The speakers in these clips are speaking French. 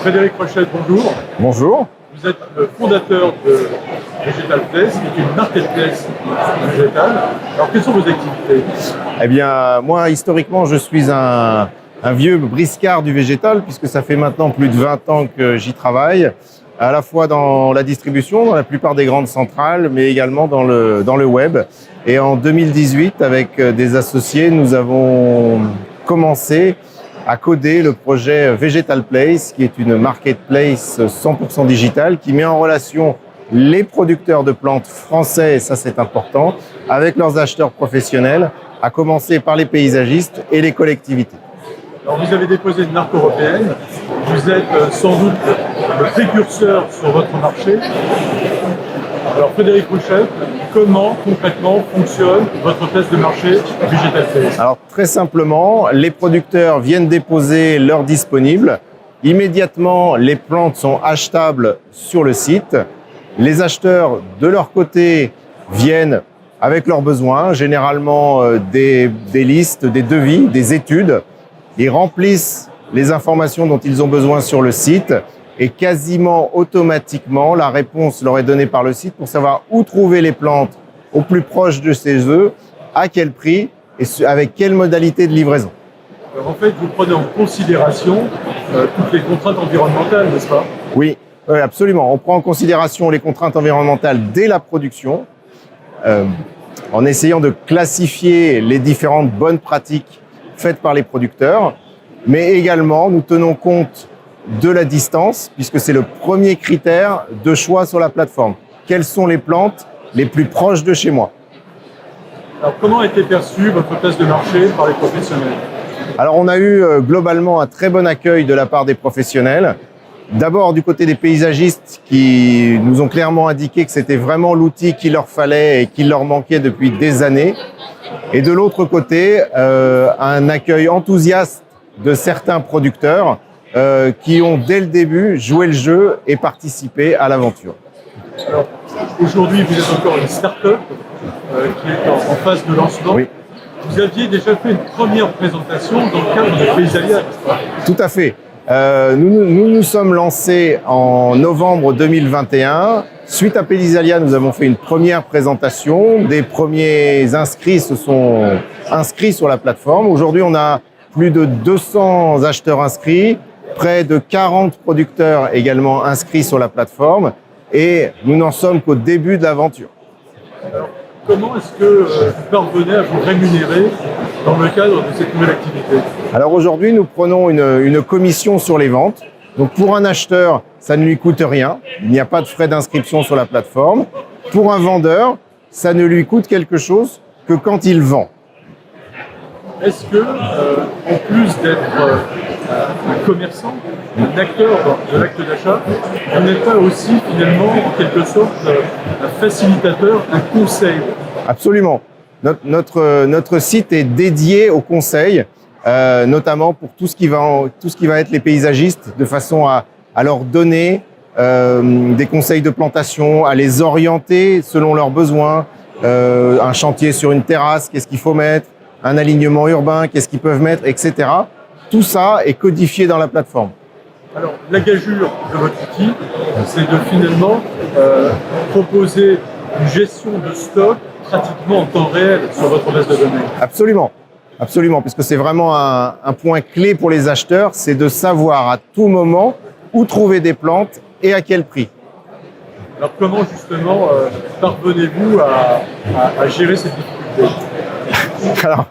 Frédéric Rochette, bonjour. Bonjour. Vous êtes le fondateur de Vegetal Place, qui est une marketplace végétale. Alors, quelles sont vos activités? Eh bien, moi, historiquement, je suis un vieux briscard du végétal, puisque ça fait maintenant plus de 20 ans que j'y travaille, à la fois dans la distribution, dans la plupart des grandes centrales, mais également dans le web. Et en 2018, avec des associés, nous avons commencé à coder le projet Vegetal Place, qui est une marketplace 100% digitale, qui met en relation les producteurs de plantes français, et ça c'est important, avec leurs acheteurs professionnels, à commencer par les paysagistes et les collectivités. Alors, vous avez déposé une marque européenne. Vous êtes sans doute le précurseur sur votre marché. Alors, Frédéric Rochette, comment concrètement fonctionne votre place de marché Vegetal Place? Alors, très simplement, les producteurs viennent déposer leurs disponibles. Immédiatement, les plantes sont achetables sur le site. Les acheteurs, de leur côté, viennent avec leurs besoins, généralement des listes, des devis, des études. Ils remplissent les informations dont ils ont besoin sur le site et quasiment automatiquement, la réponse leur est donnée par le site pour savoir où trouver les plantes au plus proche de chez eux, à quel prix et avec quelle modalité de livraison. Alors, en fait, vous prenez en considération toutes les contraintes environnementales, n'est-ce pas? Oui, absolument. On prend en considération les contraintes environnementales dès la production, en essayant de classifier les différentes bonnes pratiques faites par les producteurs, mais également nous tenons compte de la distance, puisque c'est le premier critère de choix sur la plateforme. Quelles sont les plantes les plus proches de chez moi? Alors, comment a été perçue votre place de marché par les professionnels? Alors, on a eu globalement un très bon accueil de la part des professionnels. D'abord du côté des paysagistes qui nous ont clairement indiqué que c'était vraiment l'outil qu'il leur fallait et qu'il leur manquait depuis des années. Et de l'autre côté, un accueil enthousiaste de certains producteurs qui ont dès le début joué le jeu et participé à l'aventure. Alors, aujourd'hui, vous êtes encore une start-up qui est en phase de lancement. Oui. Vous aviez déjà fait une première présentation dans le cadre de Paysalia, n'est-ce pas? Tout à fait. Nous sommes lancés en novembre 2021. Suite à Paysalia, nous avons fait une première présentation. Des premiers inscrits se sont inscrits sur la plateforme. Aujourd'hui, on a plus de 200 acheteurs inscrits, près de 40 producteurs également inscrits sur la plateforme. Et nous n'en sommes qu'au début de l'aventure. Alors, comment est-ce que vous parvenez à vous rémunérer dans le cadre de cette nouvelle activité? Alors aujourd'hui, nous prenons une commission sur les ventes. Donc pour un acheteur, ça ne lui coûte rien. Il n'y a pas de frais d'inscription sur la plateforme. Pour un vendeur, ça ne lui coûte quelque chose que quand il vend. Est-ce que, en plus d'être un commerçant, un acteur de l'acte d'achat, vous n'êtes pas aussi finalement en quelque sorte un facilitateur, un conseil? Absolument. Notre site est dédié aux conseils, notamment pour tout ce qui va être les paysagistes, de façon à leur donner des conseils de plantation, à les orienter selon leurs besoins. Un chantier sur une terrasse, qu'est-ce qu'il faut mettre? Un alignement urbain, qu'est-ce qu'ils peuvent mettre, etc. Tout ça est codifié dans la plateforme. Alors, la gageure de votre outil, c'est de finalement proposer une gestion de stock pratiquement en temps réel sur votre base de données. Absolument, absolument, parce que c'est vraiment un point clé pour les acheteurs, c'est de savoir à tout moment où trouver des plantes et à quel prix. Alors, comment justement parvenez-vous à gérer cette difficulté? Alors,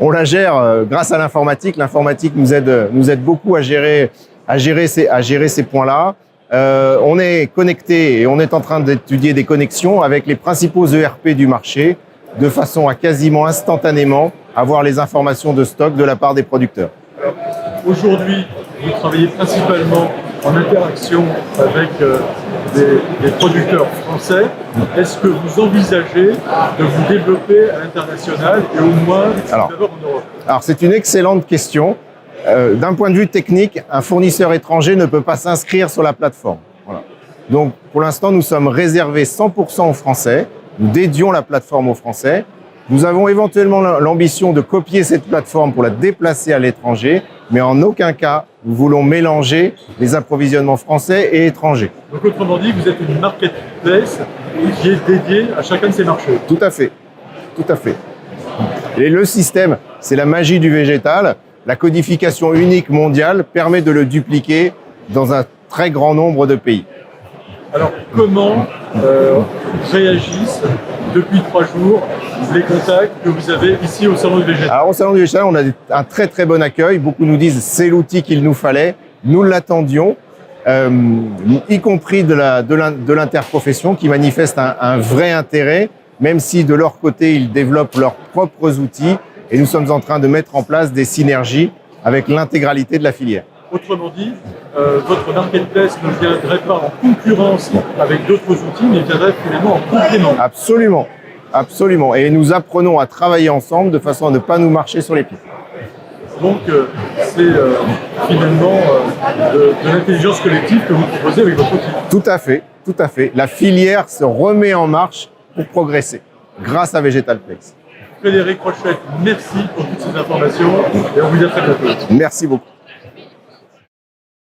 on la gère grâce à l'informatique. L'informatique nous aide beaucoup à gérer ces points-là. On est connecté et on est en train d'étudier des connexions avec les principaux ERP du marché de façon à quasiment instantanément avoir les informations de stock de la part des producteurs. Aujourd'hui, vous travaillez principalement en interaction avec des producteurs français. Est-ce que vous envisagez de vous développer à l'international et au moins d'abord en Europe? Alors c'est une excellente question. D'un point de vue technique, un fournisseur étranger ne peut pas s'inscrire sur la plateforme. Voilà. Donc pour l'instant, nous sommes réservés 100% aux Français. Nous dédions la plateforme aux Français. Nous avons éventuellement l'ambition de copier cette plateforme pour la déplacer à l'étranger, mais en aucun cas, nous voulons mélanger les approvisionnements français et étrangers. Donc autrement dit, vous êtes une marketplace qui est dédiée à chacun de ces marchés. Tout à fait, tout à fait. Et le système, c'est la magie du végétal. La codification unique mondiale permet de le dupliquer dans un très grand nombre de pays. Alors comment réagissent depuis 3 jours les contacts que vous avez ici au Salon du Végétal? Alors au Salon du Végétal, on a un très très bon accueil. Beaucoup nous disent c'est l'outil qu'il nous fallait. Nous l'attendions, y compris de l'interprofession qui manifeste un vrai intérêt, même si de leur côté, ils développent leurs propres outils. Et nous sommes en train de mettre en place des synergies avec l'intégralité de la filière. Autrement dit, votre marketplace ne viendrait pas en concurrence avec d'autres outils, mais viendrait finalement en complément. Absolument, absolument. Et nous apprenons à travailler ensemble de façon à ne pas nous marcher sur les pieds. Donc, c'est finalement de l'intelligence collective que vous proposez avec votre outil. Tout à fait, tout à fait. La filière se remet en marche pour progresser grâce à Vegetalplex. Frédéric Rochette, merci pour toutes ces informations et on vous dit à très bientôt. Merci beaucoup.